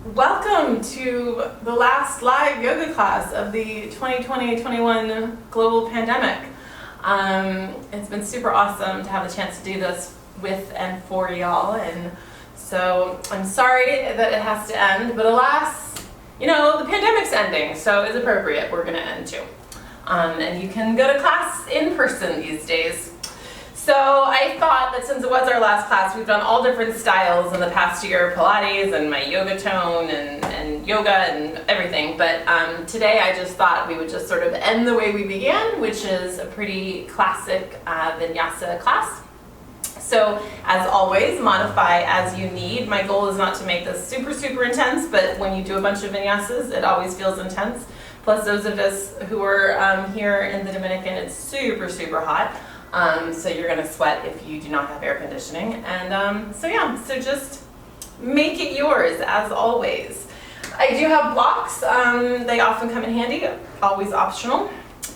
Welcome to the last live yoga class of the 2020-21 global pandemic. It's been super awesome to have the chance to do this with and for y'all, and so I'm sorry that it has to end, but alas, the pandemic's ending, so it's appropriate. We're gonna end too. And you can go to class in person these days. So I thought that since it was our last class, we've done all different styles in the past year, Pilates and my yoga tone and yoga and everything. But today I just thought we would just sort of end the way we began, which is a pretty classic Vinyasa class. So as always, modify as you need. My goal is not to make this super, super intense, but when you do a bunch of vinyasas, it always feels intense. Plus those of us who are here in the Dominican, it's super, super hot. So you're gonna sweat if you do not have air conditioning. And so just make it yours as always. I do have blocks. They often come in handy, always optional.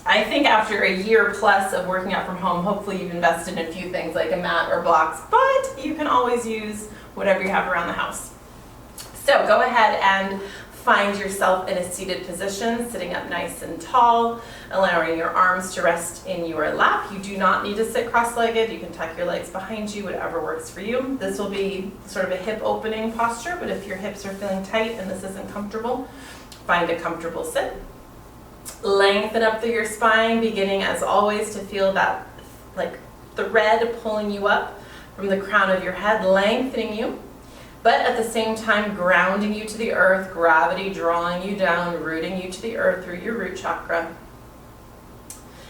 I think after a year plus of working out from home, hopefully you've invested in a few things like a mat or blocks, but you can always use whatever you have around the house. So go ahead and find yourself in a seated position, sitting up nice and tall, allowing your arms to rest in your lap. You do not need to sit cross-legged. You can tuck your legs behind you, whatever works for you. This will be sort of a hip opening posture, but if your hips are feeling tight and this isn't comfortable, find a comfortable sit. Lengthen up through your spine, beginning as always to feel that like thread pulling you up from the crown of your head, lengthening you, but at the same time grounding you to the earth, gravity drawing you down, rooting you to the earth through your root chakra.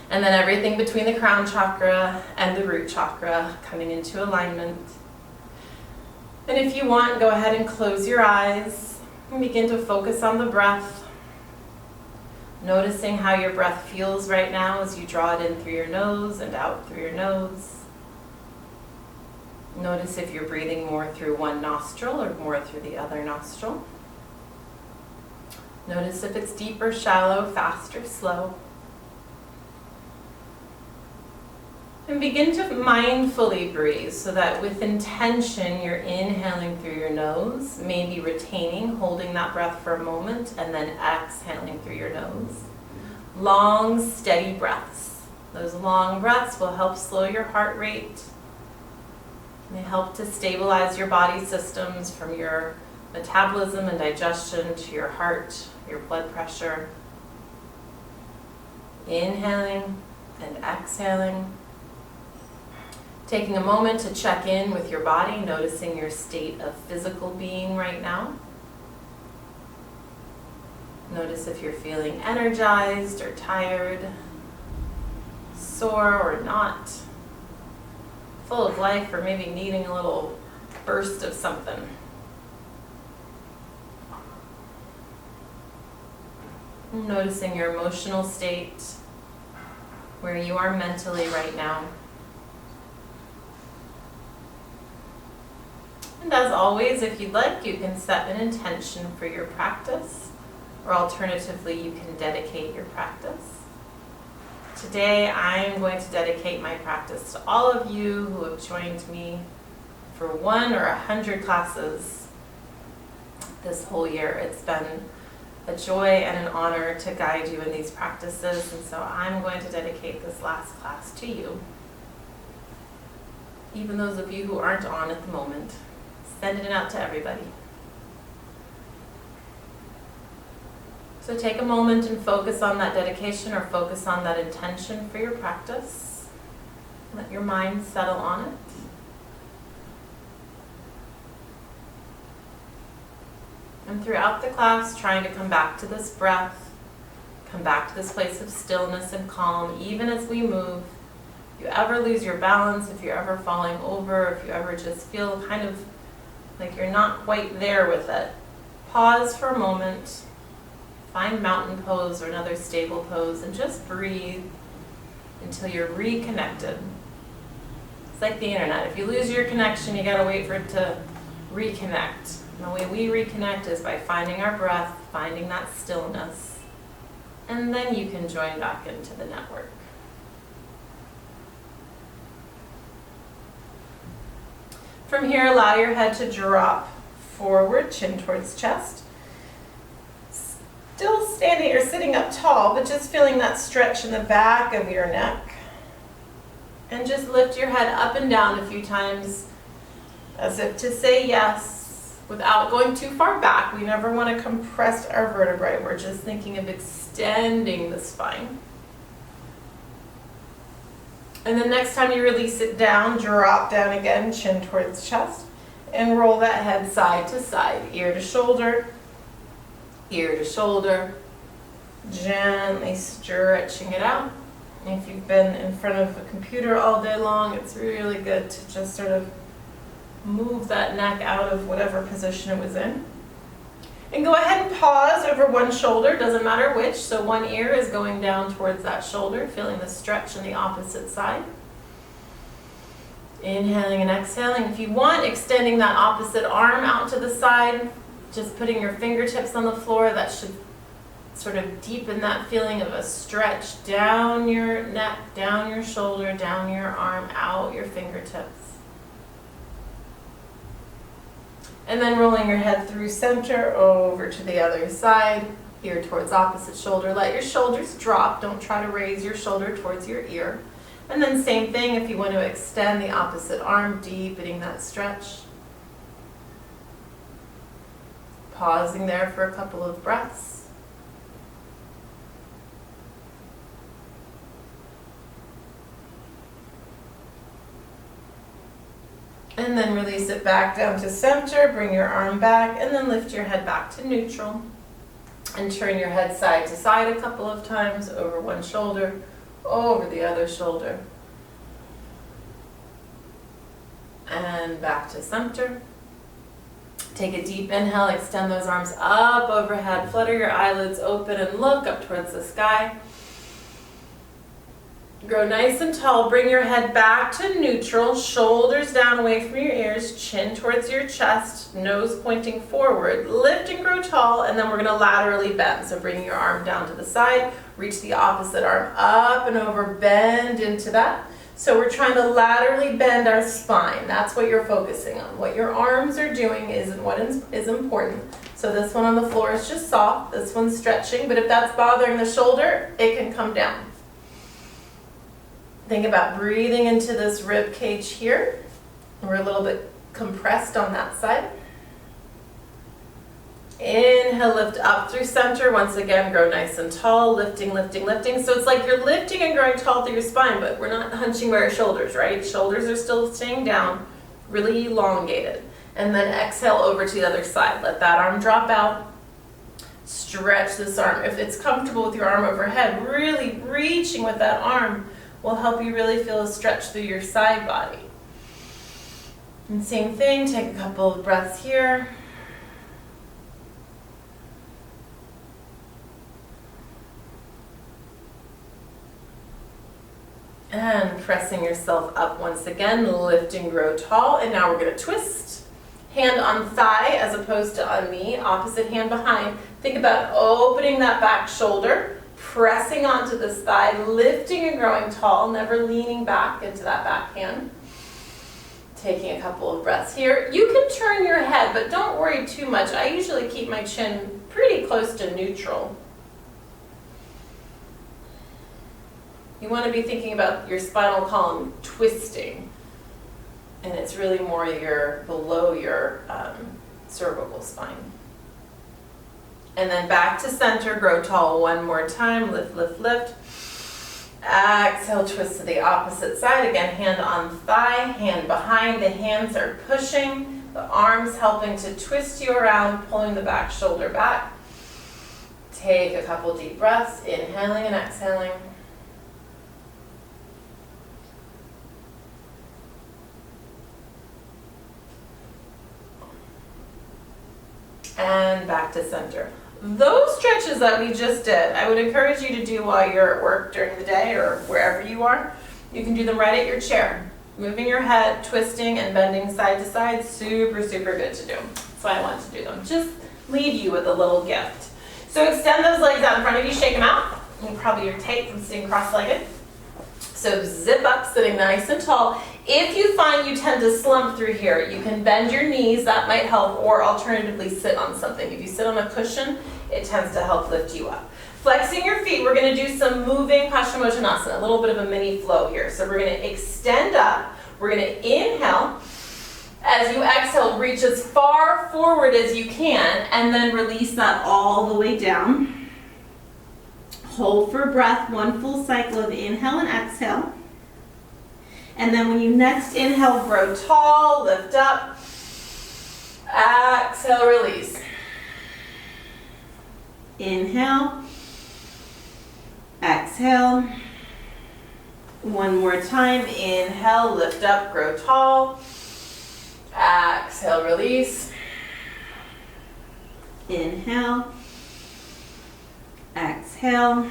And then everything between the crown chakra and the root chakra coming into alignment. And if you want, go ahead and close your eyes and begin to focus on the breath. Noticing how your breath feels right now as you draw it in through your nose and out through your nose. Notice if you're breathing more through one nostril or more through the other nostril. Notice if it's deep or shallow, fast or slow. And begin to mindfully breathe so that with intention you're inhaling through your nose, maybe retaining, holding that breath for a moment, and then exhaling through your nose. Long, steady breaths. Those long breaths will help slow your heart rate. They help to stabilize your body systems from your metabolism and digestion to your heart, your blood pressure. Inhaling and exhaling. Taking a moment to check in with your body, noticing your state of physical being right now. Notice if you're feeling energized or tired, sore or not, full of life or maybe needing a little burst of something. Noticing your emotional state, where you are mentally right now. And as always, if you'd like, you can set an intention for your practice, or alternatively, you can dedicate your practice. Today, I'm going to dedicate my practice to all of you who have joined me for 1 or 100 classes this whole year. It's been a joy and an honor to guide you in these practices, and so I'm going to dedicate this last class to you. Even those of you who aren't on at the moment. Sending it out to everybody. So take a moment and focus on that dedication or focus on that intention for your practice. Let your mind settle on it. And throughout the class, trying to come back to this breath, come back to this place of stillness and calm, even as we move. If you ever lose your balance, if you're ever falling over, if you ever just feel kind of like you're not quite there with it, pause for a moment, find mountain pose or another stable pose, and just breathe until you're reconnected. It's like the internet. If you lose your connection, you gotta wait for it to reconnect. And the way we reconnect is by finding our breath, finding that stillness, and then you can join back into the network. From here, allow your head to drop forward, chin towards chest. Still standing or sitting up tall, but just feeling that stretch in the back of your neck. And just lift your head up and down a few times as if to say yes without going too far back. We never want to compress our vertebrae. We're just thinking of extending the spine. And then next time you release it down, drop down again, chin towards chest, and roll that head side to side, ear to shoulder, gently stretching it out. If you've been in front of a computer all day long, it's really good to just sort of move that neck out of whatever position it was in. And go ahead and pause over one shoulder, doesn't matter which, so one ear is going down towards that shoulder, feeling the stretch on the opposite side. Inhaling and exhaling. If you want, extending that opposite arm out to the side, just putting your fingertips on the floor, that should sort of deepen that feeling of a stretch down your neck, down your shoulder, down your arm, out your fingertips. And then rolling your head through center, over to the other side, ear towards opposite shoulder. Let your shoulders drop. Don't try to raise your shoulder towards your ear. And then same thing if you want to extend the opposite arm, deepening that stretch. Pausing there for a couple of breaths. And then release it back down to center, bring your arm back, and then lift your head back to neutral. And turn your head side to side a couple of times, over one shoulder, over the other shoulder. And back to center. Take a deep inhale, extend those arms up overhead, flutter your eyelids open and look up towards the sky. Grow nice and tall, bring your head back to neutral, shoulders down away from your ears, chin towards your chest, nose pointing forward, lift and grow tall, and then we're gonna laterally bend. So bring your arm down to the side, reach the opposite arm up and over, bend into that. So we're trying to laterally bend our spine. That's what you're focusing on. What your arms are doing is what is important. So this one on the floor is just soft, this one's stretching, but if that's bothering the shoulder, it can come down. Think about breathing into this rib cage here. We're a little bit compressed on that side. Inhale, lift up through center. Once again, grow nice and tall, lifting, lifting, lifting. So it's like you're lifting and growing tall through your spine, but we're not hunching by our shoulders, right? Shoulders are still staying down, really elongated. And then exhale over to the other side. Let that arm drop out. Stretch this arm. If it's comfortable with your arm overhead, really reaching with that arm will help you really feel a stretch through your side body. And same thing, take a couple of breaths here. And pressing yourself up once again, lift and grow tall. And now we're gonna twist. Hand on thigh as opposed to on knee, opposite hand behind. Think about opening that back shoulder, pressing onto this thigh, lifting and growing tall, never leaning back into that back hand. Taking a couple of breaths here. You can turn your head, but don't worry too much. I usually keep my chin pretty close to neutral. You want to be thinking about your spinal column twisting, and it's really more below your cervical spine. And then back to center, grow tall one more time, lift, lift, lift. Exhale, twist to the opposite side. Again, hand on thigh, hand behind. The hands are pushing, the arms helping to twist you around, pulling the back shoulder back. Take a couple deep breaths, inhaling and exhaling. And back to center. Those stretches that we just did, I would encourage you to do while you're at work during the day or wherever you are. You can do them right at your chair. Moving your head, twisting and bending side to side, super, super good to do. That's why I want to do them. Just leave you with a little gift. So extend those legs out in front of you, shake them out. And probably irritate from sitting cross-legged. So zip up, sitting nice and tall. If you find you tend to slump through here, you can bend your knees, that might help, or alternatively sit on something. If you sit on a cushion, it tends to help lift you up. Flexing your feet, we're going to do some moving Paschimottanasana, a little bit of a mini flow here. So we're going to extend up, we're going to inhale. As you exhale, reach as far forward as you can, and then release that all the way down. Hold for breath, one full cycle of inhale and exhale. And then when you next inhale, grow tall, lift up. Exhale, release. Inhale. Exhale. One more time. Inhale, lift up, grow tall. Exhale, release. Inhale. Exhale.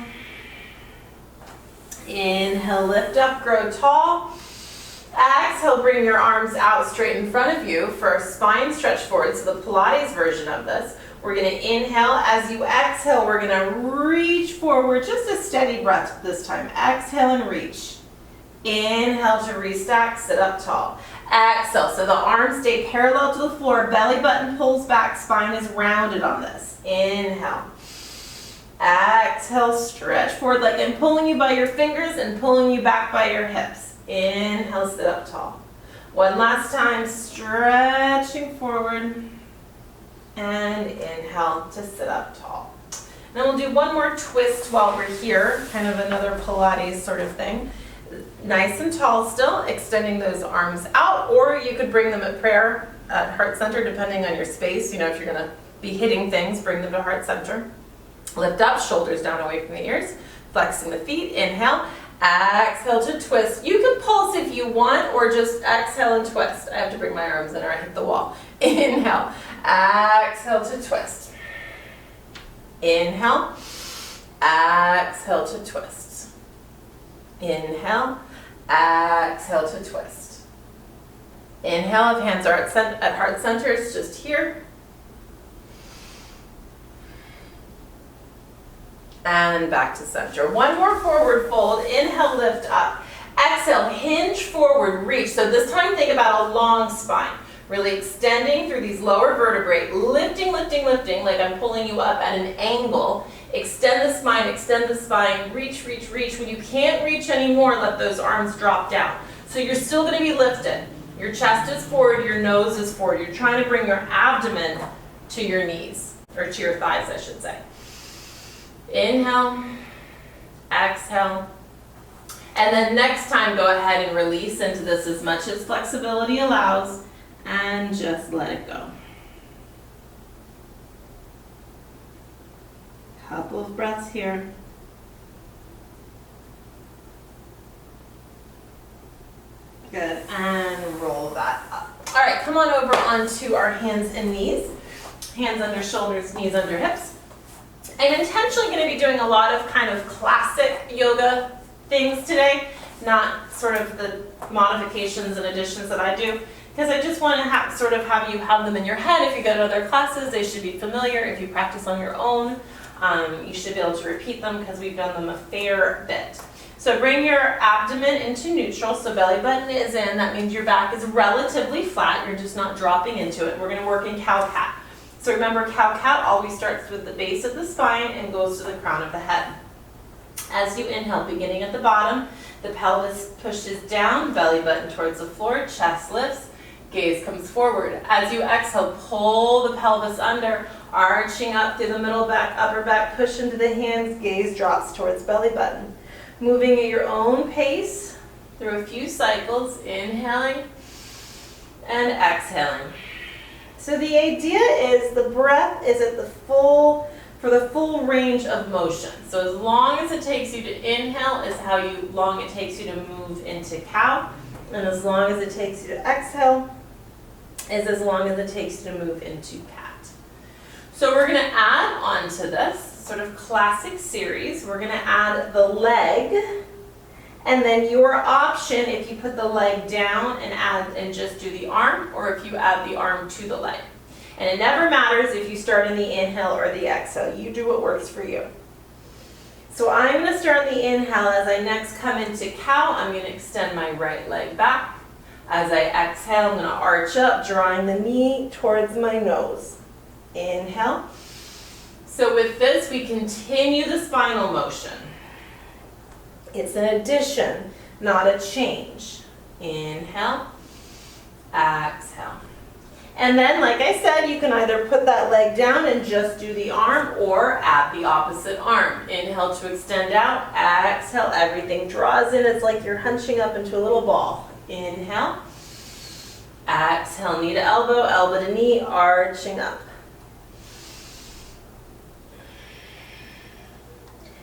Inhale, lift up, grow tall. Exhale, bring your arms out straight in front of you for a spine stretch forward, so the Pilates version of this. We're going to inhale. As you exhale, we're going to reach forward, just a steady breath this time. Exhale and reach. Inhale to restack, sit up tall. Exhale, so the arms stay parallel to the floor, belly button pulls back, spine is rounded on this. Inhale. Exhale, stretch forward like I'm pulling you by your fingers and pulling you back by your hips. Inhale, sit up tall. One last time, stretching forward. And inhale to sit up tall. Then we'll do one more twist while we're here, kind of another Pilates sort of thing. Nice and tall still, extending those arms out, or you could bring them at prayer at heart center, depending on your space. You know, if you're going to be hitting things, bring them to heart center. Lift up, shoulders down away from the ears, flexing the feet, inhale, exhale to twist. You can pulse if you want, or just exhale and twist. I have to bring my arms in or I hit the wall. Inhale, exhale to twist. Inhale, exhale to twist. Inhale, exhale to twist. Inhale, if hands are at heart center, it's just here. And back to center. One more forward fold. Inhale, lift up. Exhale, hinge forward, reach. So this time think about a long spine. Really extending through these lower vertebrae. Lifting, lifting, lifting, like I'm pulling you up at an angle. Extend the spine, reach, reach, reach. When you can't reach anymore, let those arms drop down. So you're still going to be lifted. Your chest is forward, your nose is forward. You're trying to bring your abdomen to your knees, or to your thighs, I should say. Inhale, exhale, and then next time go ahead and release into this as much as flexibility allows, and just let it go. Couple of breaths here. Good, and roll that up. All right, come on over onto our hands and knees. Hands under shoulders, knees under hips. I'm intentionally going to be doing a lot of kind of classic yoga things today, not sort of the modifications and additions that I do, because I just want to have you have them in your head. If you go to other classes, they should be familiar. If you practice on your own, you should be able to repeat them because we've done them a fair bit. So bring your abdomen into neutral, so belly button is in. That means your back is relatively flat. You're just not dropping into it. We're going to work in cow-cat. So remember, cow-cat always starts with the base of the spine and goes to the crown of the head. As you inhale, beginning at the bottom, the pelvis pushes down, belly button towards the floor, chest lifts, gaze comes forward. As you exhale, pull the pelvis under, arching up through the middle back, upper back, push into the hands, gaze drops towards belly button. Moving at your own pace through a few cycles, inhaling and exhaling. So the idea is the breath is at for the full range of motion. So as long as it takes you to inhale is how long it takes you to move into cow, and as long as it takes you to exhale is as long as it takes you to move into cat. So we're going to add on to this sort of classic series. We're going to add the leg, and then your option if you put the leg down and just do the arm, or if you add the arm to the leg. And it never matters if you start in the inhale or the exhale. You do what works for you. So I'm going to start the inhale. As I next come into cow, I'm going to extend my right leg back. As I exhale, I'm going to arch up, drawing the knee towards my nose. Inhale. So with this, we continue the spinal motion. It's an addition, not a change. Inhale, exhale. And then, like I said, you can either put that leg down and just do the arm or add the opposite arm. Inhale to extend out, exhale, everything draws in. It's like you're hunching up into a little ball. Inhale, exhale, knee to elbow, elbow to knee, arching up.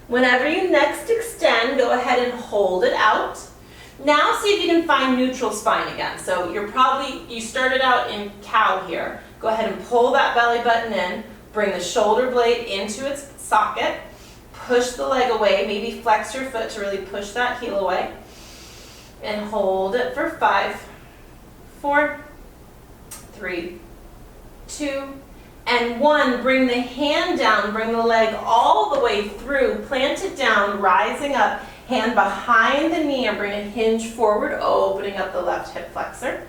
Whenever you next extend, go ahead and hold it out. Now see if you can find neutral spine again. So you started out in cow here. Go ahead and pull that belly button in, bring the shoulder blade into its socket, push the leg away, maybe flex your foot to really push that heel away, and hold it for 5, 4, 3, 2, and 1. Bring the hand down, bring the leg all the way through, plant it down, rising up. Hand behind the knee and bring a hinge forward, opening up the left hip flexor.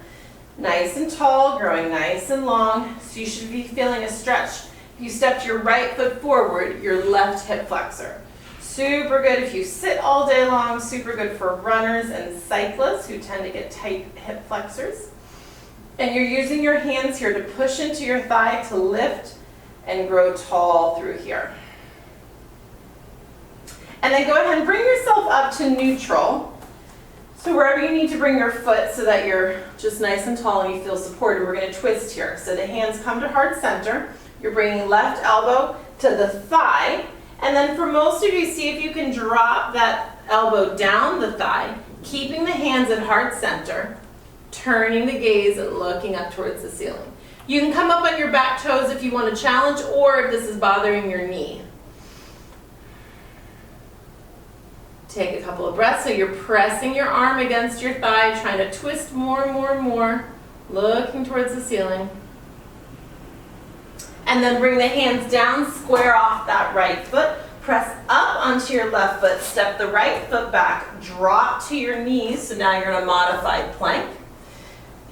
Nice and tall, growing nice and long. So you should be feeling a stretch. If you stepped your right foot forward, your left hip flexor. Super good if you sit all day long, super good for runners and cyclists who tend to get tight hip flexors. And you're using your hands here to push into your thigh to lift and grow tall through here. And then go ahead and bring yourself up to neutral. So wherever you need to bring your foot so that you're just nice and tall and you feel supported, we're going to twist here. So the hands come to heart center. You're bringing left elbow to the thigh. And then for most of you, see if you can drop that elbow down the thigh, keeping the hands at heart center, turning the gaze and looking up towards the ceiling. You can come up on your back toes if you want to challenge, or if this is bothering your knee. Take a couple of breaths, so you're pressing your arm against your thigh, trying to twist more and more and more, looking towards the ceiling. And then bring the hands down, square off that right foot, press up onto your left foot, step the right foot back, drop to your knees, so now you're in a modified plank.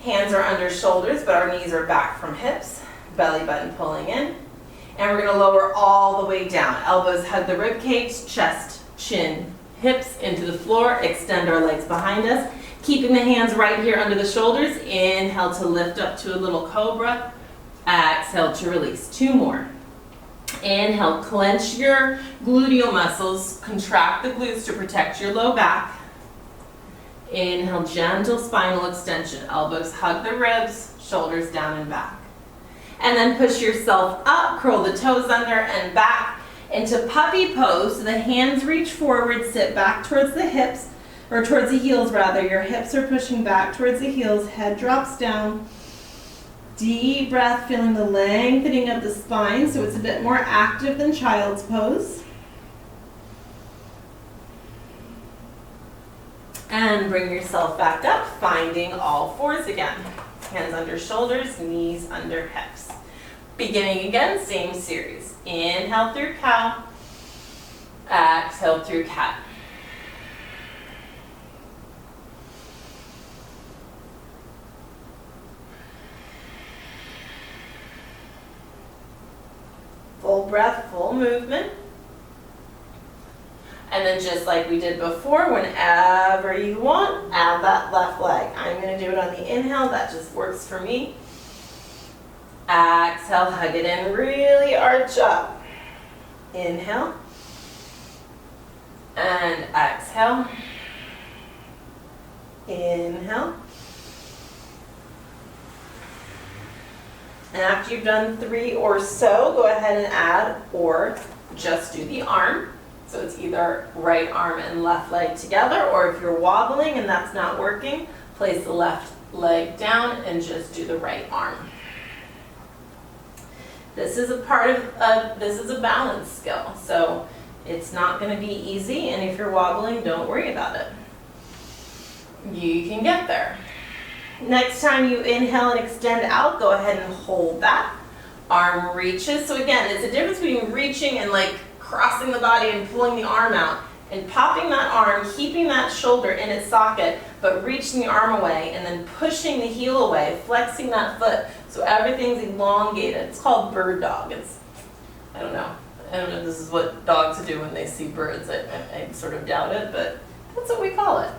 Hands are under shoulders, but our knees are back from hips, belly button pulling in. And we're gonna lower all the way down. Elbows hug the rib cage, chest, chin, hips into the floor, extend our legs behind us, keeping the hands right here under the shoulders. Inhale to lift up to a little cobra, exhale to release. 2 more. Inhale, clench your gluteal muscles, contract the glutes to protect your low back. Inhale, gentle spinal extension, elbows hug the ribs, shoulders down and back. And then push yourself up, curl the toes under and back into puppy pose. So the hands reach forward, sit back towards the hips, or towards the heels rather. Your hips are pushing back towards the heels, head drops down. Deep breath, feeling the lengthening of the spine, so it's a bit more active than child's pose. And bring yourself back up, finding all fours again. Hands under shoulders, knees under hips. Beginning again, same series. Inhale through cow, exhale through cat. Full breath, full movement. And then just like we did before, whenever you want, add that left leg. I'm going to do it on the inhale. That just works for me. Exhale, hug it in, really arch up. Inhale. And exhale. Inhale. And after you've done 3 or so, go ahead and add or just do the arm. So it's either right arm and left leg together, or if you're wobbling and that's not working, place the left leg down and just do the right arm. This is a part of, this is a balance skill. So it's not going to be easy, and if you're wobbling, don't worry about it. You can get there. Next time you inhale and extend out, go ahead and hold that. Arm reaches. So again, it's a difference between reaching and like crossing the body and pulling the arm out, and popping that arm, keeping that shoulder in its socket, but reaching the arm away, and then pushing the heel away, flexing that foot, so everything's elongated. It's called bird dog. I don't know if this is what dogs do when they see birds. I sort of doubt it, but that's what we call it.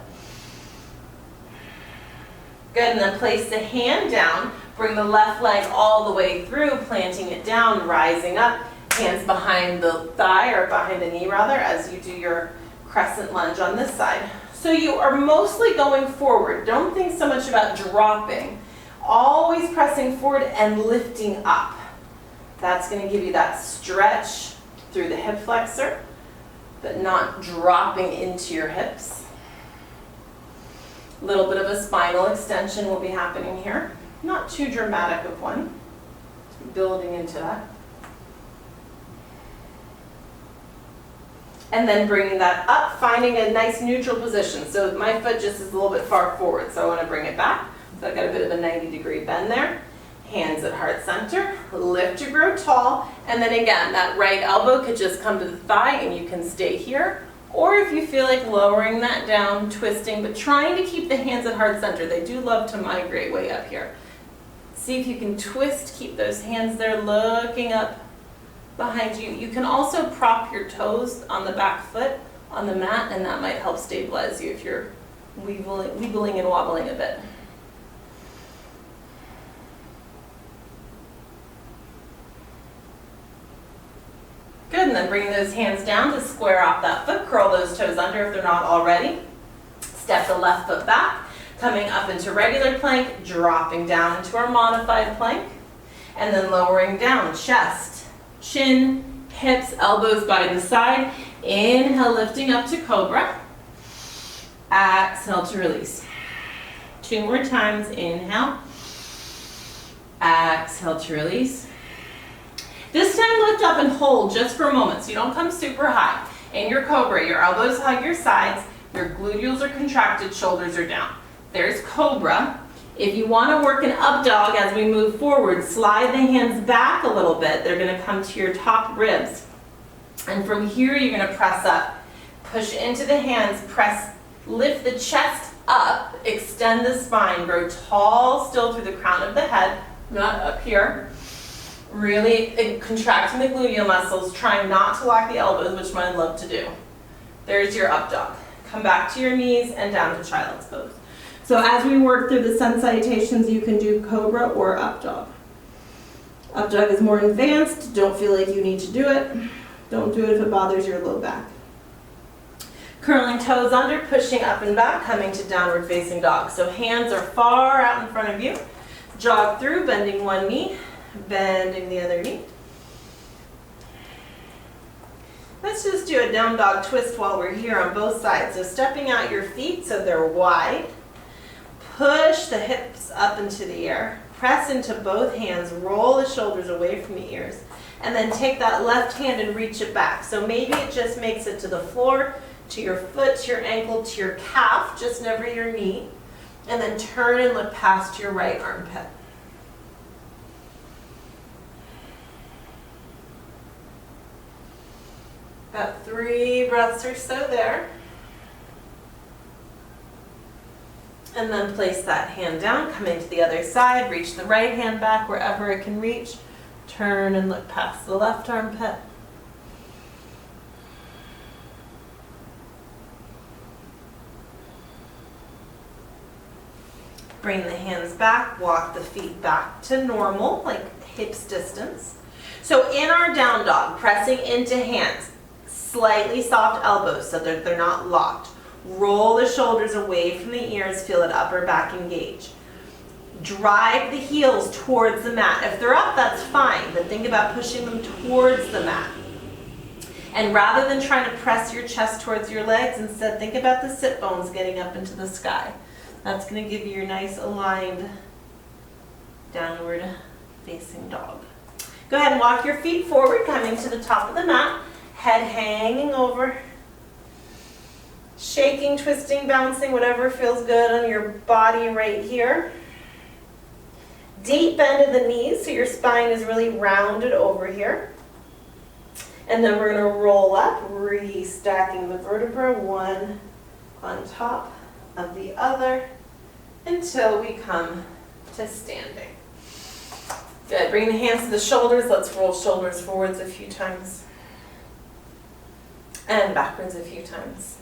Good, and then place the hand down, bring the left leg all the way through, planting it down, rising up, hands behind the thigh, or behind the knee rather, as you do your crescent lunge on this side. So you are mostly going forward. Don't think so much about dropping. Always pressing forward and lifting up. That's going to give you that stretch through the hip flexor, but not dropping into your hips. A little bit of a spinal extension will be happening here. Not too dramatic of one. Building into that. And then bringing that up, finding a nice neutral position. So my foot just is a little bit far forward, so I want to bring it back. So I've got a bit of a 90-degree bend there. Hands at heart center, lift to grow tall, and then again, that right elbow could just come to the thigh and you can stay here. Or if you feel like lowering that down, twisting, but trying to keep the hands at heart center. They do love to migrate way up here. See if you can twist, keep those hands there looking up behind you. You can also prop your toes on the back foot on the mat, and that might help stabilize you if you're wiggling and wobbling a bit. Good, and then bring those hands down to square off that foot. Curl those toes under if they're not already. Step the left foot back, coming up into regular plank, dropping down into our modified plank, and then lowering down, chest, chin, hips, elbows by the side. Inhale, lifting up to cobra. Exhale to release. 2 more times. Inhale. Exhale to release. This time lift up and hold just for a moment, so you don't come super high. In your cobra, your elbows hug your sides, your gluteals are contracted, shoulders are down. There's cobra. If you want to work an up dog as we move forward, slide the hands back a little bit. They're going to come to your top ribs. And from here, you're going to press up. Push into the hands, press, lift the chest up, extend the spine, grow tall still through the crown of the head, not up here. Really contracting the gluteal muscles, trying not to lock the elbows, which I love to do. There's your up dog. Come back to your knees and down to child's pose. So as we work through the sun salutations, you can do cobra or up dog. Up dog is more advanced. Don't feel like you need to do it. Don't do it if it bothers your low back. Curling toes under, pushing up and back, coming to downward facing dog. So hands are far out in front of you. Jog through, bending one knee, bending the other knee. Let's just do a down dog twist while we're here on both sides. So stepping out your feet so they're wide. Push the hips up into the air. Press into both hands. Roll the shoulders away from the ears. And then take that left hand and reach it back. So maybe it just makes it to the floor, to your foot, to your ankle, to your calf, just never your knee. And then turn and look past your right armpit. About 3 breaths or so there. And then place that hand down, come into the other side, reach the right hand back wherever it can reach. Turn and look past the left armpit. Bring the hands back, walk the feet back to normal, like hips distance. So in our down dog, pressing into hands, slightly soft elbows so that they're not locked. Roll the shoulders away from the ears, feel that upper back engage. Drive the heels towards the mat. If they're up, that's fine, but think about pushing them towards the mat. And rather than trying to press your chest towards your legs, instead think about the sit bones getting up into the sky. That's going to give you your nice aligned downward facing dog. Go ahead and walk your feet forward, coming to the top of the mat, head hanging over. Shaking, twisting, bouncing, whatever feels good on your body right here. Deep bend of the knees so your spine is really rounded over here. And then we're going to roll up, restacking the vertebra, one on top of the other, until we come to standing. Good. Bring the hands to the shoulders. Let's roll shoulders forwards a few times. And backwards a few times.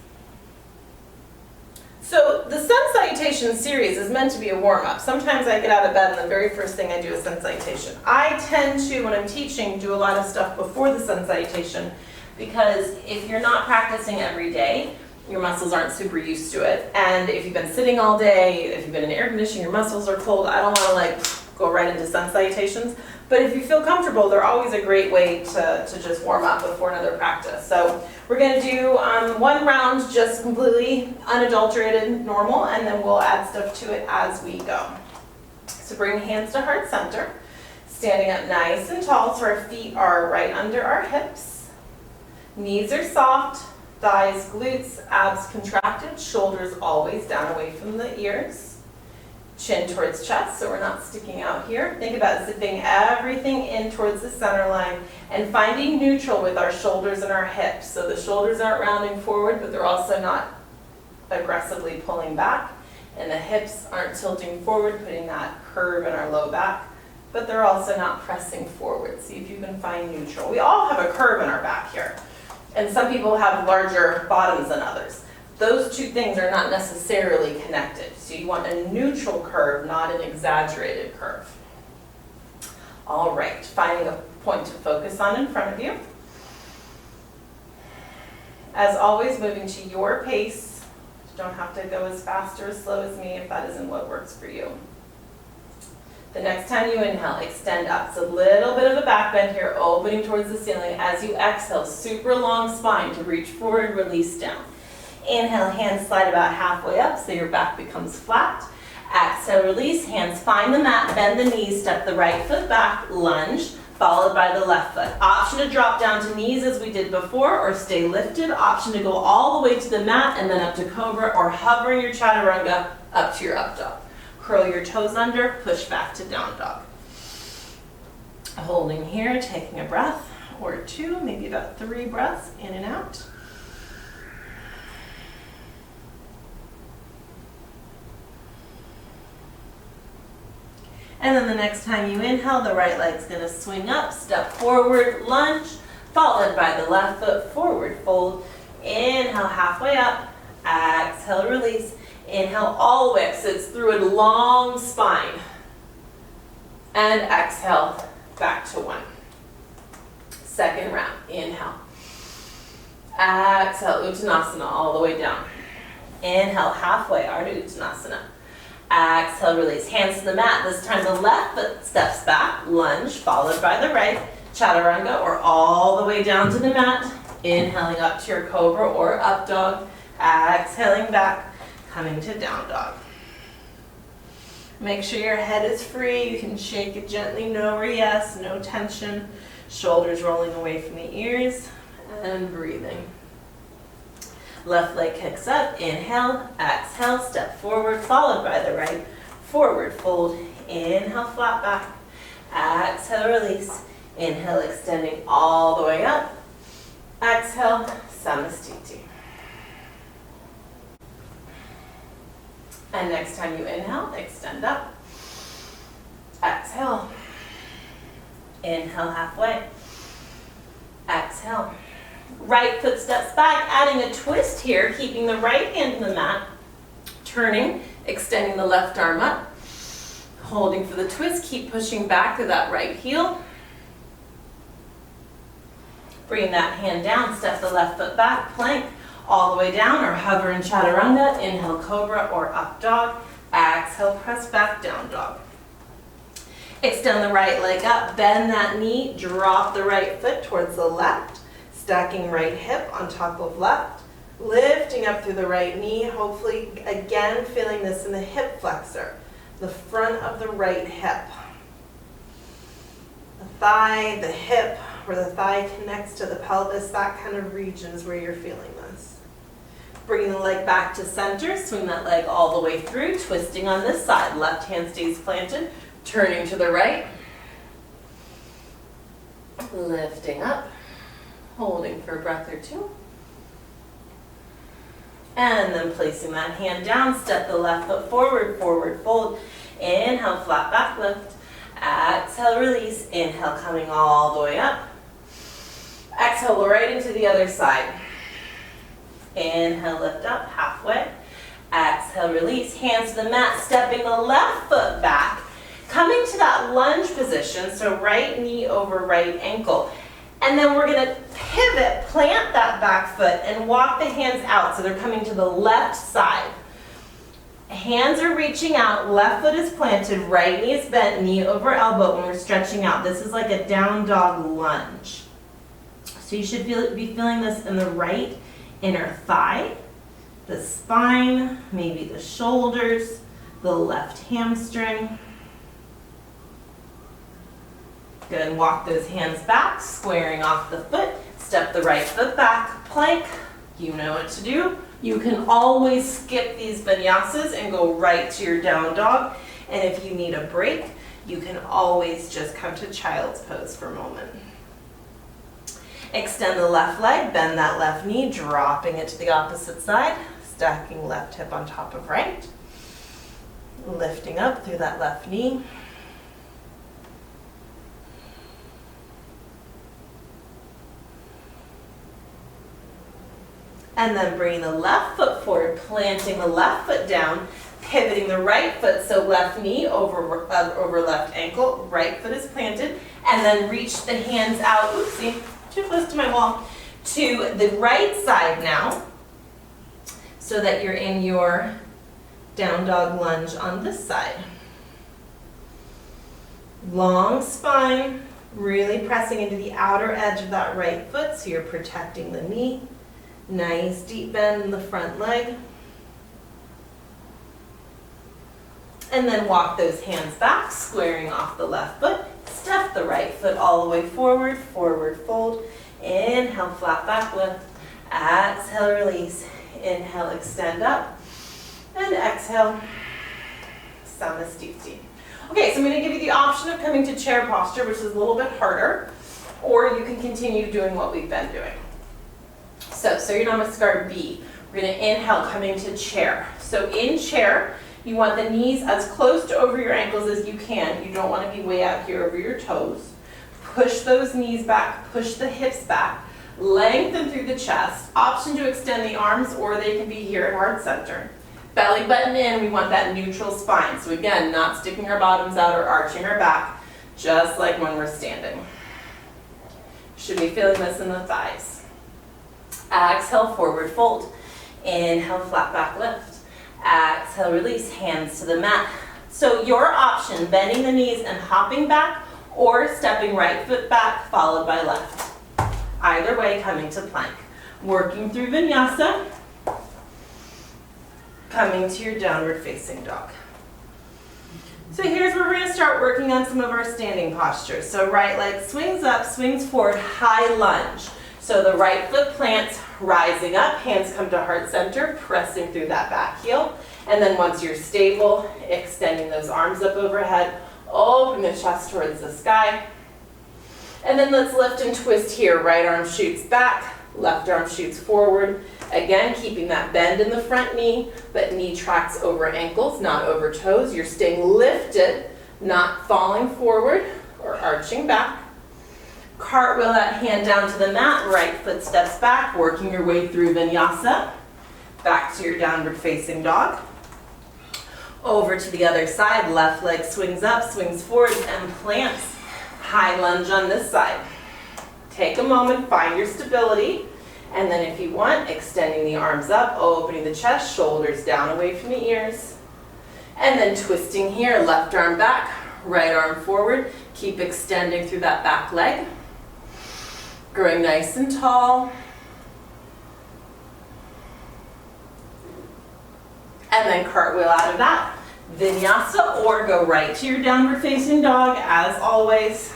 So the sun salutation series is meant to be a warm-up. Sometimes I get out of bed and the very first thing I do is sun salutation. I tend to, when I'm teaching, do a lot of stuff before the sun salutation, because if you're not practicing every day, your muscles aren't super used to it. And if you've been sitting all day, if you've been in air conditioning, your muscles are cold. I don't want to go right into sun salutations. But if you feel comfortable, they're always a great way to just warm up before another practice. So we're going to do one round just completely unadulterated, normal, and then we'll add stuff to it as we go. So bring hands to heart center, standing up nice and tall so our feet are right under our hips. Knees are soft, thighs, glutes, abs contracted, shoulders always down away from the ears. Chin towards chest, so we're not sticking out here. Think about zipping everything in towards the center line and finding neutral with our shoulders and our hips. So the shoulders aren't rounding forward, but they're also not aggressively pulling back. And the hips aren't tilting forward, putting that curve in our low back, but they're also not pressing forward. See if you can find neutral. We all have a curve in our back here. And some people have larger bottoms than others. Those two things are not necessarily connected. So you want a neutral curve, not an exaggerated curve. All right, finding a point to focus on in front of you. As always, moving to your pace. You don't have to go as fast or as slow as me if that isn't what works for you. The next time you inhale, extend up. It's a little bit of a back bend here, opening towards the ceiling. As you exhale, super long spine to reach forward, release down. Inhale, hands slide about halfway up so your back becomes flat. Exhale, release, hands find the mat, bend the knees, step the right foot back, lunge, followed by the left foot. Option to drop down to knees as we did before or stay lifted. Option to go all the way to the mat and then up to cobra or hovering your chaturanga up to your up dog. Curl your toes under, push back to down dog. Holding here, taking a breath or two, maybe about 3 breaths in and out. And then the next time you inhale, the right leg's going to swing up, step forward, lunge, followed by the left foot forward fold. Inhale, halfway up. Exhale, release. Inhale all the way up, so it's through a long spine. And exhale, back to 1. Second round, inhale. Exhale, Uttanasana all the way down. Inhale, halfway, Ardha Uttanasana. Exhale, release. Hands to the mat. This time the left foot steps back, lunge, followed by the right, chaturanga, or all the way down to the mat. Inhaling up to your cobra or up dog. Exhaling back, coming to down dog. Make sure your head is free. You can shake it gently, no or yes, no tension. Shoulders rolling away from the ears, and breathing. Left leg kicks up, inhale, exhale, step forward, followed by the right, forward fold, inhale, flat back, exhale, release, inhale, extending all the way up, exhale, Samastiti. And next time you inhale, extend up, exhale, inhale halfway, exhale. Right foot steps back, adding a twist here, keeping the right hand in the mat, turning, extending the left arm up, holding for the twist, keep pushing back to that right heel. Bring that hand down, step the left foot back, plank, all the way down, or hover in chaturanga, inhale cobra or up dog, exhale, press back, down dog. Extend the right leg up, bend that knee, drop the right foot towards the left, stacking right hip on top of left, lifting up through the right knee, hopefully again feeling this in the hip flexor, the front of the right hip. The thigh, the hip, where the thigh connects to the pelvis, that kind of region is where you're feeling this. Bringing the leg back to center, swing that leg all the way through, twisting on this side. Left hand stays planted, turning to the right, lifting up, Holding for a breath or two. And then placing that hand down, step the left foot forward, forward fold. Inhale, flat back lift. Exhale, release. Inhale, coming all the way up. Exhale, right into the other side. Inhale, lift up, halfway. Exhale, release. Hands to the mat, stepping the left foot back. Coming to that lunge position, so right knee over right ankle. And then we're going to pivot, plant that back foot, and walk the hands out so they're coming to the left side. Hands are reaching out, left foot is planted, right knee is bent, knee over elbow when we're stretching out. This is like a down dog lunge. So you should be feeling this in the right inner thigh, the spine, maybe the shoulders, the left hamstring. Good, and walk those hands back, squaring off the foot. Step the right foot back, plank. You know what to do. You can always skip these vinyasas and go right to your down dog. And if you need a break, you can always just come to child's pose for a moment. Extend the left leg, bend that left knee, dropping it to the opposite side. Stacking left hip on top of right. Lifting up through that left knee. And then bringing the left foot forward, planting the left foot down, pivoting the right foot, so left knee over left ankle, right foot is planted, and then reach the hands out, oopsie, too close to my wall, to the right side now, so that you're in your down dog lunge on this side. Long spine, really pressing into the outer edge of that right foot, so you're protecting the knee. Nice deep bend in the front leg. And then walk those hands back, squaring off the left foot. Step the right foot all the way forward, forward fold. Inhale, flat back lift. Exhale, release. Inhale, extend up. And exhale, Samasthiti. Okay, so I'm going to give you the option of coming to chair posture, which is a little bit harder, or you can continue doing what we've been doing. So Surya Namaskar B. We're going to inhale, coming to chair. So in chair, you want the knees as close to over your ankles as you can. You don't want to be way out here over your toes. Push those knees back, push the hips back, lengthen through the chest. Option to extend the arms, or they can be here at heart center. Belly button in, we want that neutral spine. So again, not sticking our bottoms out or arching our back, just like when we're standing. Should be feeling this in the thighs. Exhale, forward fold. Inhale, flat back lift. Exhale, release, hands to the mat. So your option, bending the knees and hopping back, or stepping right foot back, followed by left. Either way, coming to plank. Working through vinyasa, coming to your downward facing dog. So here's where we're going to start working on some of our standing postures. So right leg swings up, swings forward, high lunge. So the right foot plants, rising up, hands come to heart center, pressing through that back heel. And then once you're stable, extending those arms up overhead, open the chest towards the sky. And then let's lift and twist here. Right arm shoots back, left arm shoots forward. Again, keeping that bend in the front knee, but knee tracks over ankles, not over toes. You're staying lifted, not falling forward or arching back. Cartwheel that hand down to the mat, right foot steps back, working your way through vinyasa. Back to your downward facing dog. Over to the other side, left leg swings up, swings forward, and plants. High lunge on this side. Take a moment, find your stability, and then if you want, extending the arms up, opening the chest, shoulders down away from the ears. And then twisting here, left arm back, right arm forward. Keep extending through that back leg. Growing nice and tall. And then cartwheel out of that. Vinyasa, or go right to your downward facing dog as always.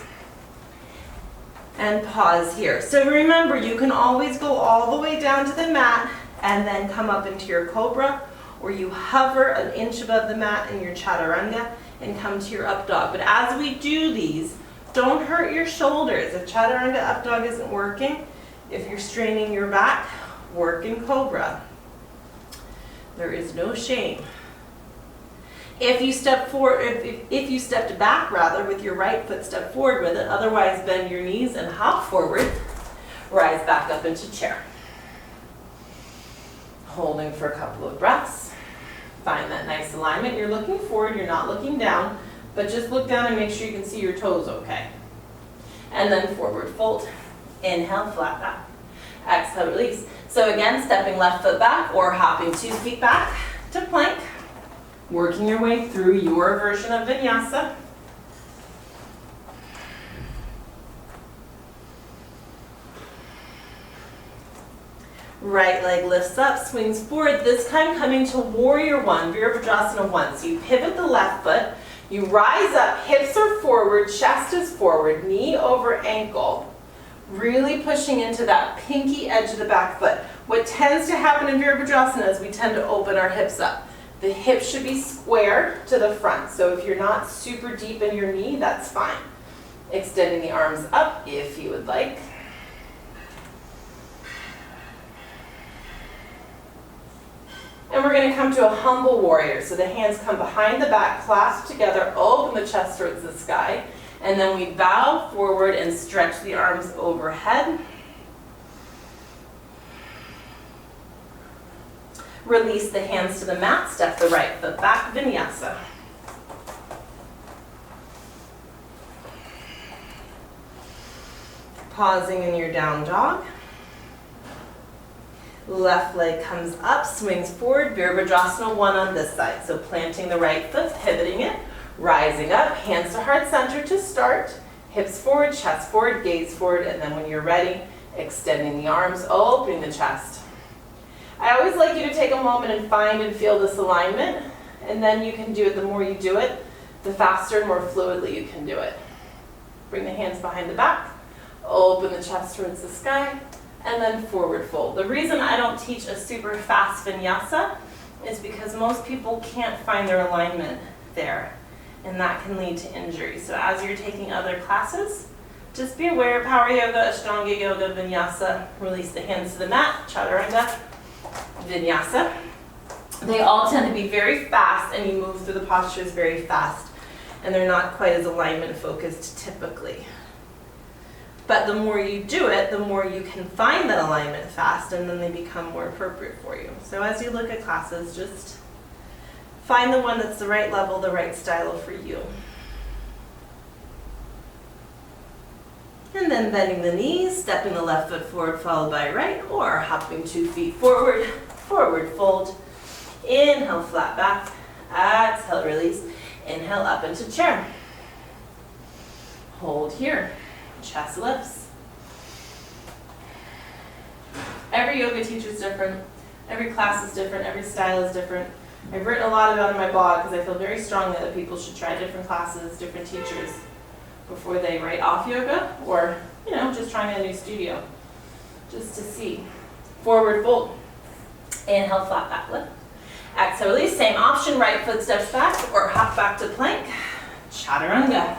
And pause here. So remember, you can always go all the way down to the mat and then come up into your cobra, or you hover an inch above the mat in your chaturanga and come to your up dog. But as we do these, don't hurt your shoulders. If chaturanga up dog isn't working, If you're straining your back, work in cobra. There is no shame. If you step forward, if you stepped back rather with your right foot, step forward with it. Otherwise, bend your knees and hop forward. Rise back up into chair. Holding for a couple of breaths. Find that nice alignment. You're looking forward, you're not looking down, but just look down and make sure you can see your toes okay. And then forward fold. Inhale, flat back. Exhale, release. So again, stepping left foot back or hopping 2 feet back to plank. Working your way through your version of vinyasa. Right leg lifts up, swings forward, this time coming to warrior one, Virabhadrasana 1. So you pivot the left foot, you rise up, hips are forward, chest is forward, knee over ankle. Really pushing into that pinky edge of the back foot. What tends to happen in Virabhadrasana is we tend to open our hips up. The hips should be square to the front. So if you're not super deep in your knee, that's fine. Extending the arms up if you would like. And we're going to come to a humble warrior. So the hands come behind the back, clasp together, open the chest towards the sky. And then we bow forward and stretch the arms overhead. Release the hands to the mat, step the right foot back, vinyasa. Pausing in your down dog. Left leg comes up, swings forward, Virabhadrasana 1 on this side. So planting the right foot, pivoting it, rising up, hands to heart center to start. Hips forward, chest forward, gaze forward, and then when you're ready, extending the arms, opening the chest. I always like you to take a moment and find and feel this alignment, and then you can do it. The more you do it, the faster and more fluidly you can do it. Bring the hands behind the back, open the chest towards the sky, and then forward fold. The reason I don't teach a super fast vinyasa is because most people can't find their alignment there, and that can lead to injury. So as you're taking other classes, just be aware of Power Yoga, Ashtanga Yoga, Vinyasa. Release the hands to the mat, Chaturanga, Vinyasa. They all tend to be very fast, and you move through the postures very fast, and they're not quite as alignment focused typically. But the more you do it, the more you can find that alignment fast, and then they become more appropriate for you. So as you look at classes, just find the one that's the right level, the right style for you. And then bending the knees, stepping the left foot forward followed by right, or hopping 2 feet forward, forward fold. Inhale, flat back. Exhale, release. Inhale, up into chair. Hold here. Chest lifts. Every yoga teacher is different. Every class is different. Every style is different. I've written a lot about it in my blog because I feel very strongly that people should try different classes, different teachers, before they write off yoga, or, just trying a new studio, just to see. Forward fold. Inhale, flat back lift. Exhale, release. Same option, right foot steps back, or hop back to plank. Chaturanga.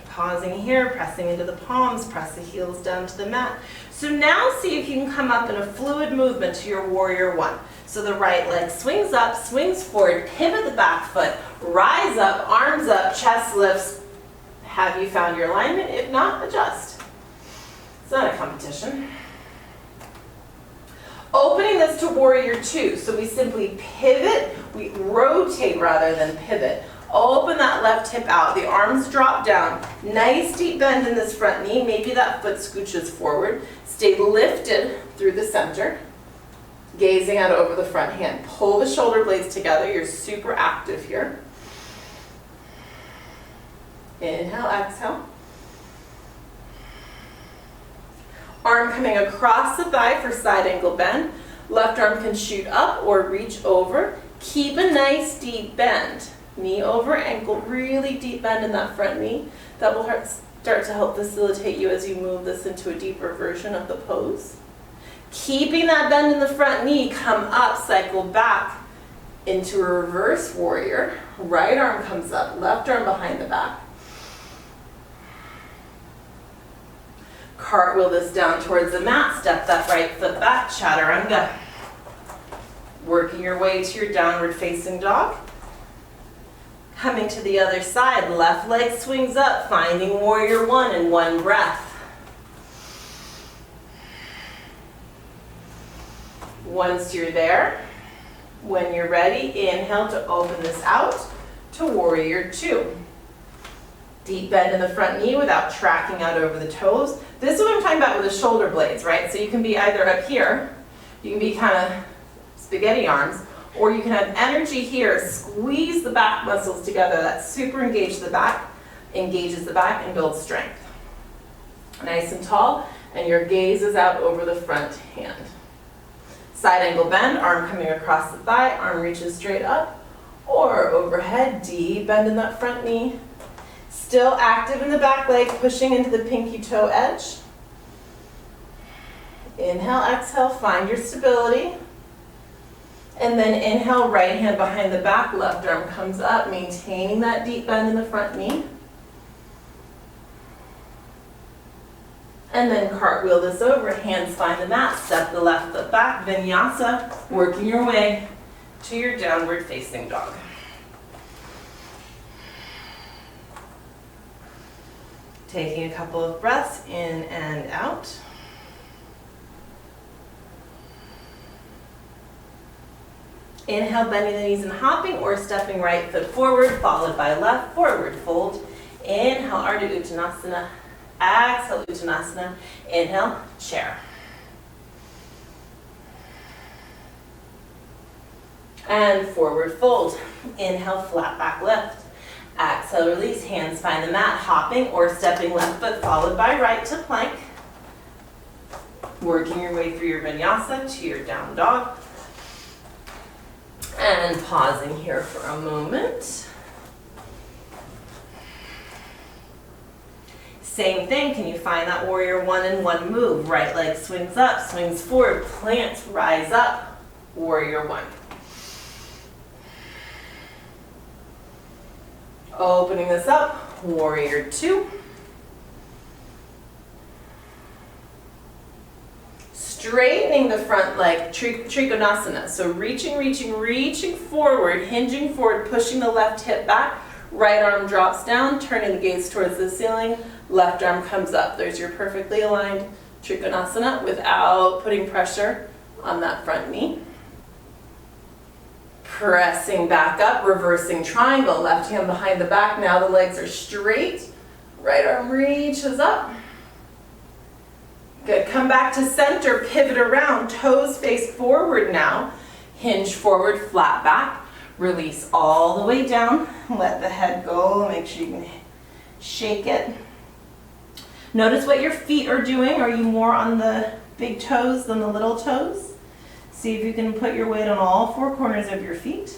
Pausing here, pressing into the palms, press the heels down to the mat. So now see if you can come up in a fluid movement to your warrior one. So the right leg swings up, swings forward, pivot the back foot, rise up, arms up, chest lifts. Have you found your alignment? If not, adjust. It's not a competition. Opening this to warrior two. So we simply pivot, we rotate rather than pivot. Open that left hip out, the arms drop down. Nice deep bend in this front knee. Maybe that foot scooches forward. Stay lifted through the center. Gazing out over the front hand. Pull the shoulder blades together. You're super active here. Inhale, exhale. Arm coming across the thigh for side angle bend. Left arm can shoot up or reach over. Keep a nice deep bend. Knee over ankle, really deep bend in that front knee. That will start to help facilitate you as you move this into a deeper version of the pose. Keeping that bend in the front knee, come up, cycle back into a reverse warrior. Right arm comes up, left arm behind the back. Cartwheel this down towards the mat, step that right foot back, chaturanga. Working your way to your downward facing dog. Coming to the other side, left leg swings up, finding warrior one in one breath. Once you're there, when you're ready, inhale to open this out to warrior two. Deep bend in the front knee without tracking out over the toes. This is what I'm talking about with the shoulder blades, right? So you can be either up here, you can be kind of spaghetti arms, or you can have energy here, squeeze the back muscles together. That super engages the back and builds strength. Nice and tall, and your gaze is out over the front hand. Side angle bend, arm coming across the thigh, arm reaches straight up, or overhead, deep bend in that front knee. Still active in the back leg, pushing into the pinky toe edge. Inhale, exhale, find your stability. And then inhale, right hand behind the back, left arm comes up, maintaining that deep bend in the front knee. And then cartwheel this over, hands find the mat, step the left foot back, vinyasa, working your way to your downward facing dog. Taking a couple of breaths in and out. Inhale, bending the knees and hopping or stepping right foot forward, followed by left, forward fold. Inhale, Ardha Uttanasana. Exhale, Uttanasana. Inhale, chair. And forward fold. Inhale, flat back lift. Exhale, release, hands find the mat, hopping or stepping left foot followed by right to plank. Working your way through your vinyasa to your down dog. And pausing here for a moment. Same thing, can you find that warrior one in one move? Right leg swings up, swings forward, plants, rise up, warrior one. Opening this up, warrior two. Straightening the front leg, Trikonasana. So reaching forward, hinging forward, pushing the left hip back. Right arm drops down, turning the gaze towards the ceiling. Left arm comes up. There's your perfectly aligned Trikonasana without putting pressure on that front knee. Pressing back up, reversing triangle. Left hand behind the back. Now the legs are straight. Right arm reaches up. Good. Come back to center, pivot around, toes face forward now. Hinge forward, flat back. Release all the way down. Let the head go. Make sure you can shake it. Notice what your feet are doing. Are you more on the big toes than the little toes? See if you can put your weight on all four corners of your feet.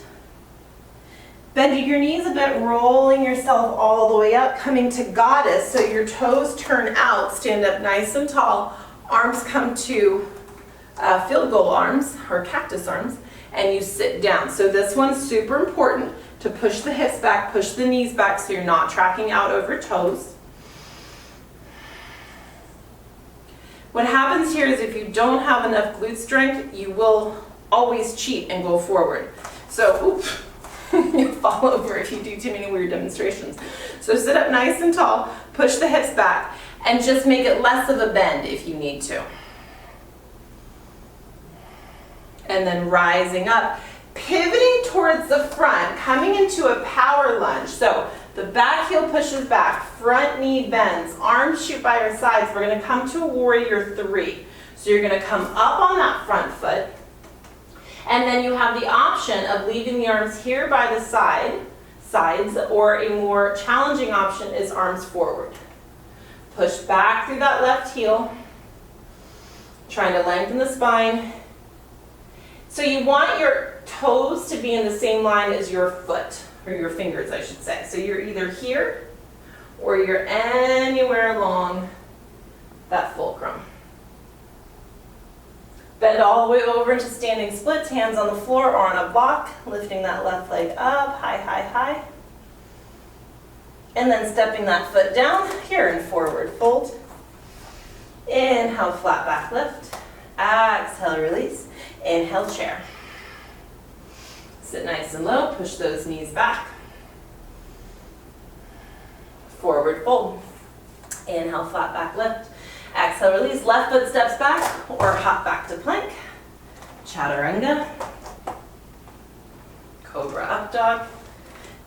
Bending your knees a bit, rolling yourself all the way up, coming to goddess, so your toes turn out, stand up nice and tall, arms come to field goal arms, or cactus arms, and you sit down. So this one's super important to push the hips back, push the knees back so you're not tracking out over toes. What happens here is if you don't have enough glute strength, you will always cheat and go forward. So, oops. You'll fall over if you do too many weird demonstrations. So sit up nice and tall, push the hips back, and just make it less of a bend if you need to. And then rising up, pivoting towards the front, coming into a power lunge. So the back heel pushes back, front knee bends, arms shoot by your sides. We're going to come to a warrior three. So you're going to come up on that front foot. And then you have the option of leaving the arms here by the sides, or a more challenging option is arms forward. Push back through that left heel, trying to lengthen the spine. So you want your toes to be in the same line as your foot, or your fingers, I should say. So you're either here, or you're anywhere along that fulcrum. Bend all the way over into standing splits, hands on the floor or on a block, lifting that left leg up, high, high, high. And then stepping that foot down, here in forward fold. Inhale, flat back lift. Exhale, release. Inhale, chair. Sit nice and low, push those knees back. Forward fold. Inhale, flat back lift. Exhale, release. Left foot steps back or hop back to plank. Chaturanga. Cobra up dog.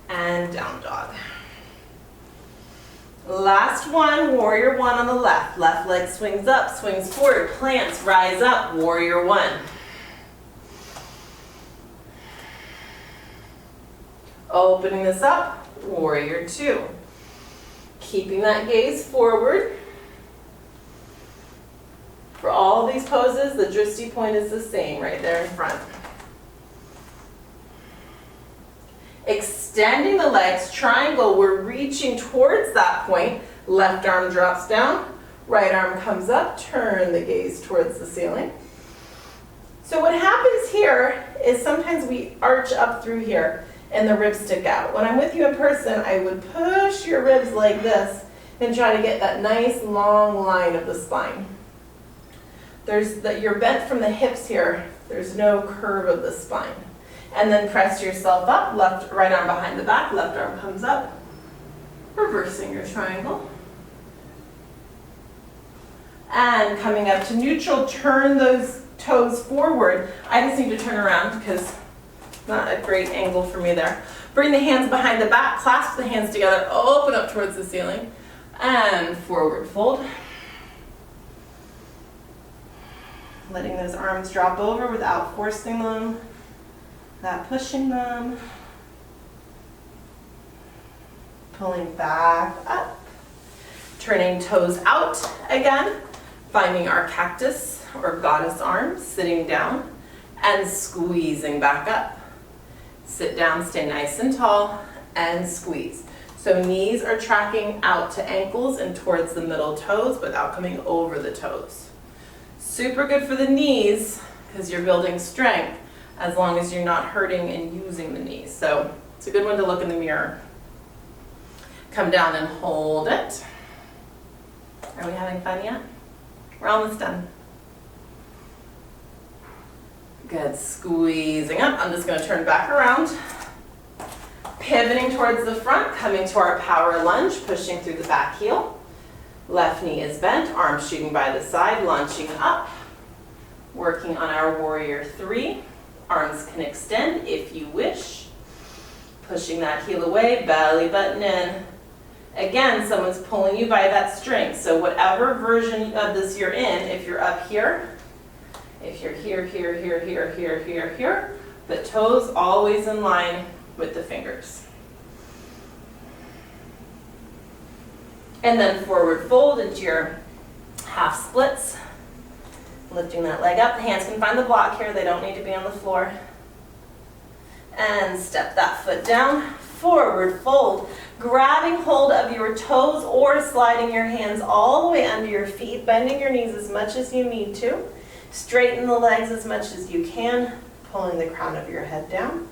And down dog. Last one, warrior one on the left. Left leg swings up, swings forward, plants, rise up, warrior one. Opening this up, warrior two. Keeping that gaze forward. For all these poses, the drishti point is the same right there in front. Extending the legs, triangle, we're reaching towards that point. Left arm drops down, right arm comes up, turn the gaze towards the ceiling. So what happens here is sometimes we arch up through here and the ribs stick out. When I'm with you in person, I would push your ribs like this and try to get that nice long line of the spine. You're bent from the hips here. There's no curve of the spine. And then press yourself up, right arm behind the back, left arm comes up, reversing your triangle. And coming up to neutral, turn those toes forward. I just need to turn around because not a great angle for me there. Bring the hands behind the back, clasp the hands together, open up towards the ceiling, and forward fold. Letting those arms drop over without forcing them. Not pushing them. Pulling back up. Turning toes out again. Finding our cactus or goddess arms, sitting down and squeezing back up. Sit down, stay nice and tall, and squeeze. So knees are tracking out to ankles and towards the middle toes without coming over the toes. Super good for the knees because you're building strength, as long as you're not hurting and using the knees. So it's a good one to look in the mirror. Come down and hold it. Are we having fun yet? We're almost done. Good, squeezing up. I'm just gonna turn back around. Pivoting towards the front, coming to our power lunge, pushing through the back heel. Left knee is bent, arms shooting by the side, launching up. Working on our warrior three. Arms can extend if you wish. Pushing that heel away, belly button in. Again, someone's pulling you by that string. So whatever version of this you're in, if you're up here, if you're here, but toes always in line with the fingers. And then forward fold into your half splits. Lifting that leg up, the hands can find the block here, they don't need to be on the floor. And step that foot down, forward fold. Grabbing hold of your toes or sliding your hands all the way under your feet, bending your knees as much as you need to. Straighten the legs as much as you can, pulling the crown of your head down.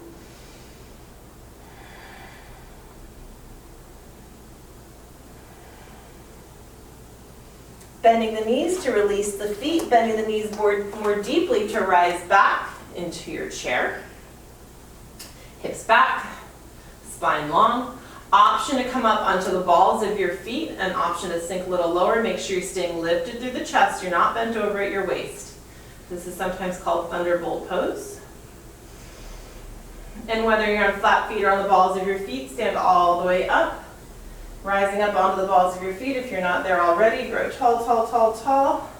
Bending the knees to release the feet, bending the knees more deeply to rise back into your chair. Hips back, spine long. Option to come up onto the balls of your feet, an option to sink a little lower. Make sure you're staying lifted through the chest. You're not bent over at your waist. This is sometimes called Thunderbolt Pose. And whether you're on flat feet or on the balls of your feet, stand all the way up. Rising up onto the balls of your feet. If you're not there already, grow tall, tall, tall, tall.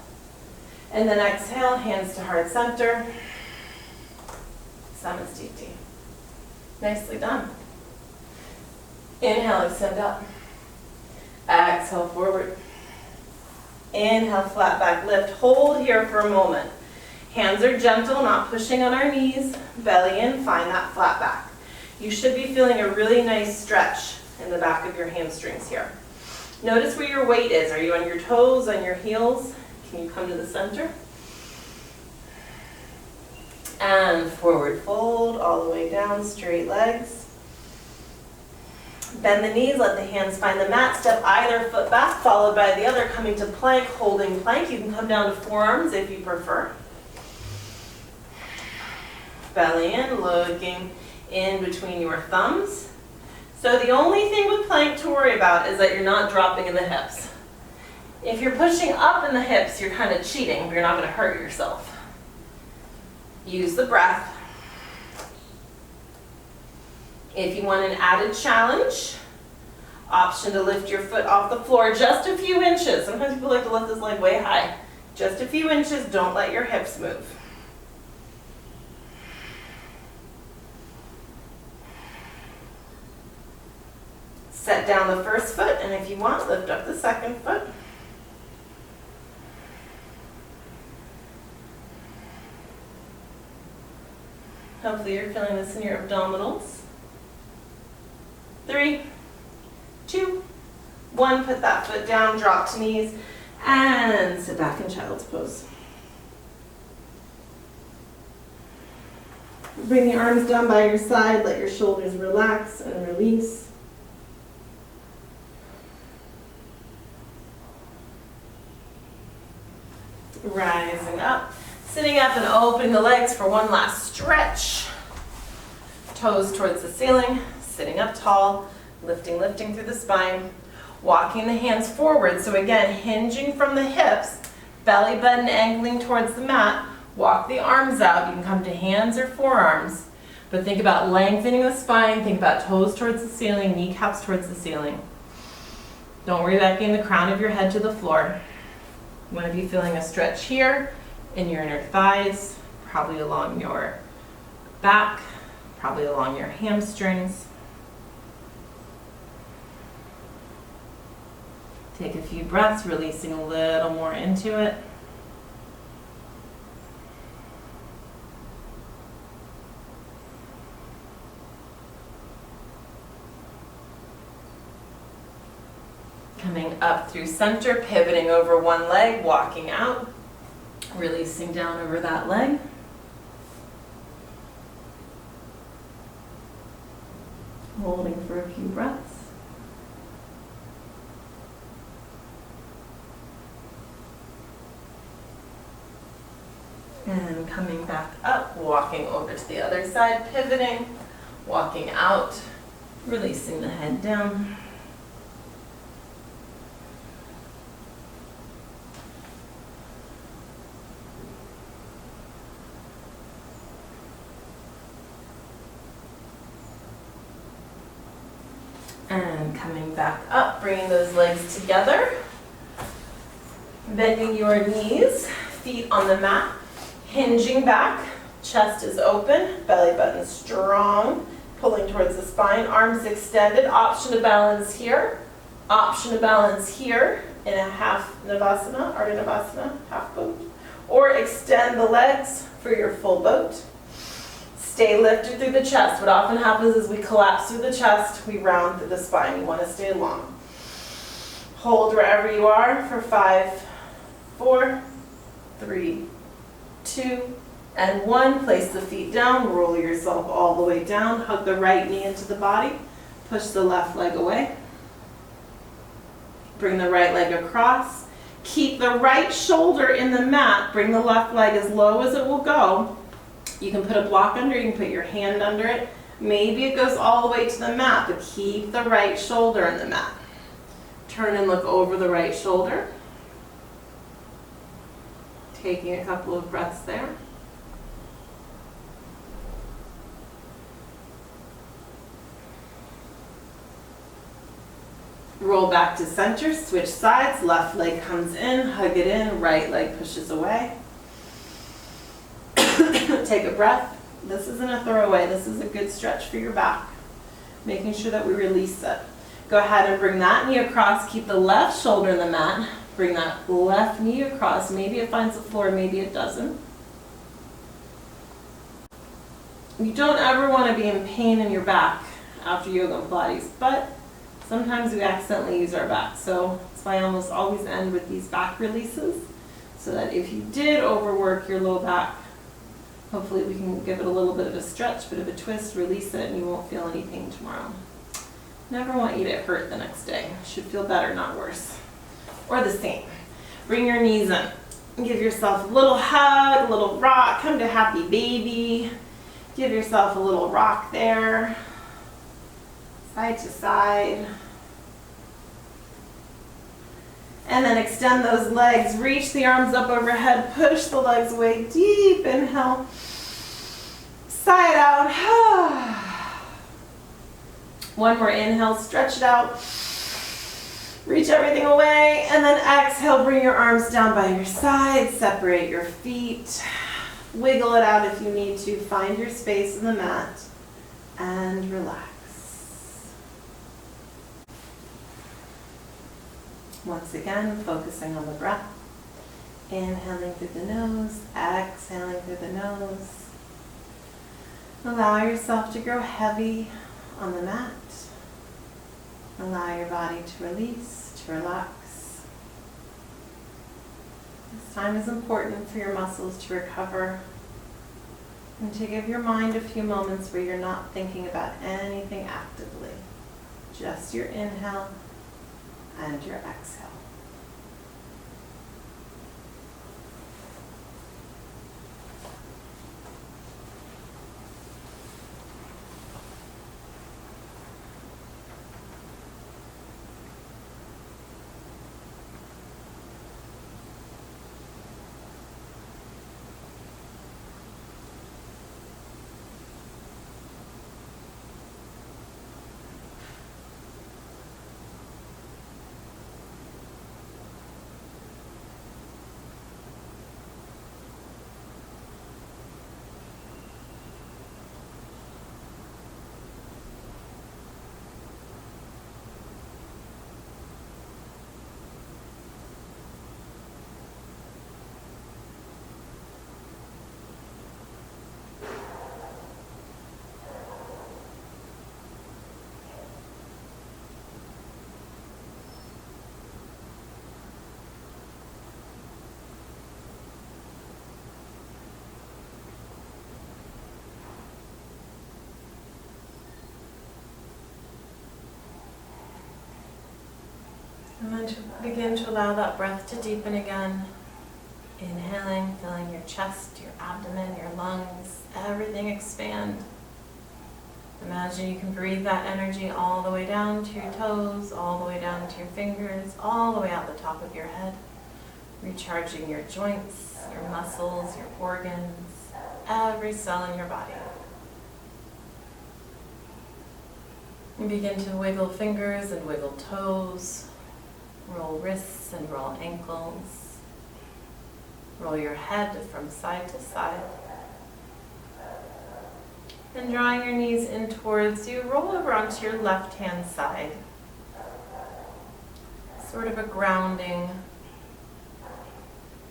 And then exhale, hands to heart center. Samastiti. Nicely done. Inhale, extend up. Exhale, forward. Inhale, flat back lift. Hold here for a moment. Hands are gentle, not pushing on our knees. Belly in, find that flat back. You should be feeling a really nice stretch in the back of your hamstrings here. Notice where your weight is. Are you on your toes, on your heels? Can you come to the center? And forward fold, all the way down, straight legs. Bend the knees, let the hands find the mat, step either foot back, followed by the other, coming to plank, holding plank. You can come down to forearms if you prefer. Belly in, looking in between your thumbs. So the only thing with plank to worry about is that you're not dropping in the hips. If you're pushing up in the hips, you're kind of cheating, but you're not going to hurt yourself. Use the breath. If you want an added challenge, option to lift your foot off the floor just a few inches. Sometimes people like to lift this leg way high. Just a few inches, don't let your hips move. Set down the first foot, and if you want, lift up the second foot. Hopefully you're feeling this in your abdominals. 3, 2, 1, put that foot down, drop to knees, and sit back in child's pose. Bring the arms down by your side, let your shoulders relax and release. Rising up, sitting up and opening the legs for one last stretch. Toes towards the ceiling, sitting up tall, lifting through the spine, walking the hands forward. So again, hinging from the hips, belly button angling towards the mat, walk the arms out. You can come to hands or forearms, but think about lengthening the spine, think about toes towards the ceiling, kneecaps towards the ceiling. Don't worry about getting the crown of your head to the floor. You want to be feeling a stretch here in your inner thighs, probably along your back, probably along your hamstrings. Take a few breaths, releasing a little more into it. Coming up through center, pivoting over one leg, walking out, releasing down over that leg. Holding for a few breaths. And coming back up, walking over to the other side, pivoting, walking out, releasing the head down. And coming back up, bringing those legs together, bending your knees, feet on the mat, hinging back, chest is open, belly button strong, pulling towards the spine, arms extended, option to balance here, option to balance here in a half Navasana, Ardha Navasana, half boat, or extend the legs for your full boat. Stay lifted through the chest. What often happens is we collapse through the chest, we round through the spine. You want to stay long. Hold wherever you are for 5, 4, 3, 2, and 1. Place the feet down, roll yourself all the way down, hug the right knee into the body, push the left leg away. Bring the right leg across. Keep the right shoulder in the mat. Bring the left leg as low as it will go. You can put a block under, you can put your hand under it. Maybe it goes all the way to the mat, but keep the right shoulder in the mat. Turn and look over the right shoulder. Taking a couple of breaths there. Roll back to center, switch sides, left leg comes in, hug it in, right leg pushes away. Take a breath. This isn't a throwaway, this is a good stretch for your back. Making sure that we release it. Go ahead and bring that knee across, keep the left shoulder in the mat, bring that left knee across. Maybe it finds the floor, maybe it doesn't. You don't ever want to be in pain in your back after yoga and Pilates, but sometimes we accidentally use our back. So that's why I almost always end with these back releases, so that if you did overwork your low back, hopefully we can give it a little bit of a stretch, bit of a twist, release it, and you won't feel anything tomorrow. Never want you to get hurt the next day. Should feel better, not worse. Or the same. Bring your knees in. Give yourself a little hug, a little rock. Come to happy baby. Give yourself a little rock there. Side to side. And then extend those legs. Reach the arms up overhead. Push the legs away. Deep inhale. Sigh it out. One more inhale, stretch it out. Reach everything away, and then exhale, bring your arms down by your side, separate your feet. Wiggle it out if you need to. Find your space in the mat, and relax. Once again, focusing on the breath. Inhaling through the nose, exhaling through the nose. Allow yourself to grow heavy on the mat. Allow your body to release, to relax. This time is important for your muscles to recover and to give your mind a few moments where you're not thinking about anything actively. Just your inhale and your exhale. And then to begin to allow that breath to deepen again. Inhaling, filling your chest, your abdomen, your lungs, everything expand. Imagine you can breathe that energy all the way down to your toes, all the way down to your fingers, all the way out the top of your head. Recharging your joints, your muscles, your organs, every cell in your body. And begin to wiggle fingers and wiggle toes. Roll wrists and roll ankles. Roll your head from side to side. And drawing your knees in towards you, roll over onto your left-hand side. Sort of a grounding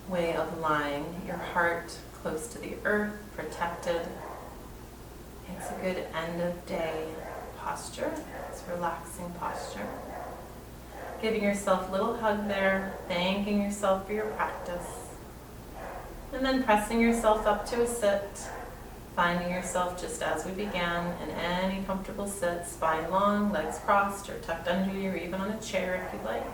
way of lying. Your heart close to the earth, protected. It's a good end of day posture. It's a relaxing posture. Giving yourself a little hug there, thanking yourself for your practice. And then pressing yourself up to a sit, finding yourself just as we began in any comfortable sit, spine long, legs crossed or tucked under you, or even on a chair if you'd like.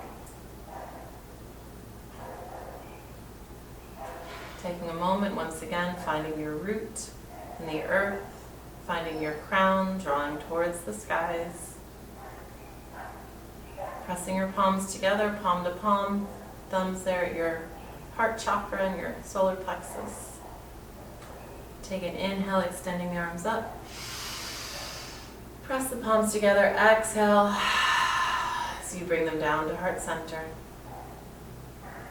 Taking a moment once again, finding your root in the earth, finding your crown, drawing towards the skies. Pressing your palms together, palm to palm, thumbs there at your heart chakra and your solar plexus. Take an inhale, extending the arms up. Press the palms together, exhale, as you bring them down to heart center.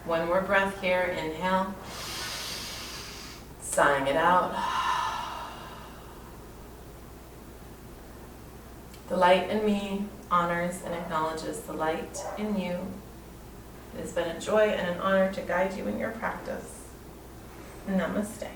One more breath here, inhale. Sighing it out. The light in me honors and acknowledges the light in you. It has been a joy and an honor to guide you in your practice. Namaste.